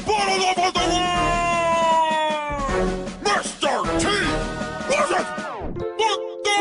bottle over the world! Mr. T! Listen! Put the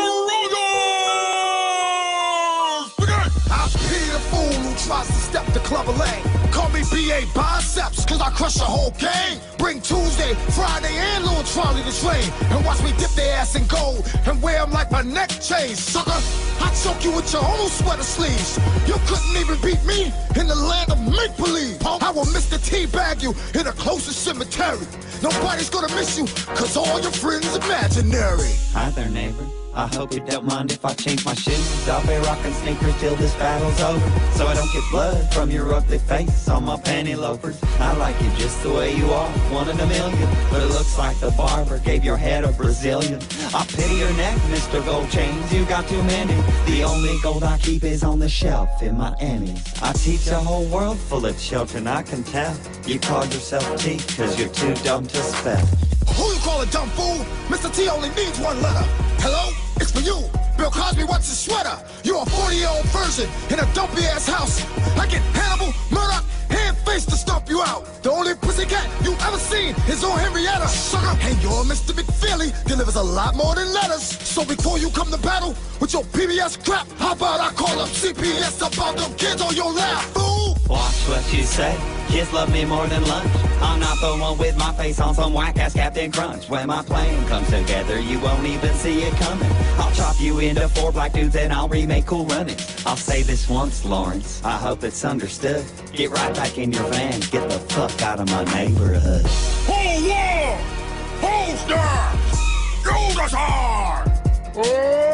Royals! Begin! I pity the fool who tries to step the clever lane. Call me B.A. Biceps, cause I crush the whole gang. Bring Tuesday, Friday, and Lil Trolley to train. And watch me dip their ass in gold and wear them like my neck chain, sucker. I choke you with your own sweater sleeves. You couldn't even beat me in the land of make-believe. I will Mr. T-bag you in the closest cemetery. Nobody's gonna miss you, cause all your friends imaginary. Hi there, neighbor. I hope you don't mind if I change my shoes. I'll be rocking sneakers till this battle's over, so I don't get blood from your ugly face on my panty loafers. I like you just the way you are, one in a million, but it looks like the barber gave your head a Brazilian. I pity your neck, Mr. Gold Chains, you got too many. The only gold I keep is on the shelf in my Annie's. I teach a whole world full of children, I can tell. You call yourself T, cause you're too dumb to spell. Who you call a dumb fool? Mr. T only needs one letter. Hello? It's for you. Bill Cosby wants his sweater. You're a 40-year-old version in a dumpy-ass house. I get Hannibal, Murdoch, hand-face to stomp you out. The only pussycat you ever seen is on Henrietta, sucker. And your Mr. McFeely delivers a lot more than letters. So before you come to battle with your PBS crap, how about I call up CPS about them kids on your lap, fool? Watch what you say. Kids love me more than lunch. I'm not the one with my face on some whack-ass Captain Crunch. When my plan comes together, you won't even see it coming. I'll chop you into 4 black dudes and I'll remake Cool Runnings. I'll say this once, Lawrence, I hope it's understood. Get right back in your van, get the fuck out of my neighborhood. Whole world! Whole stars! You decide! Oh!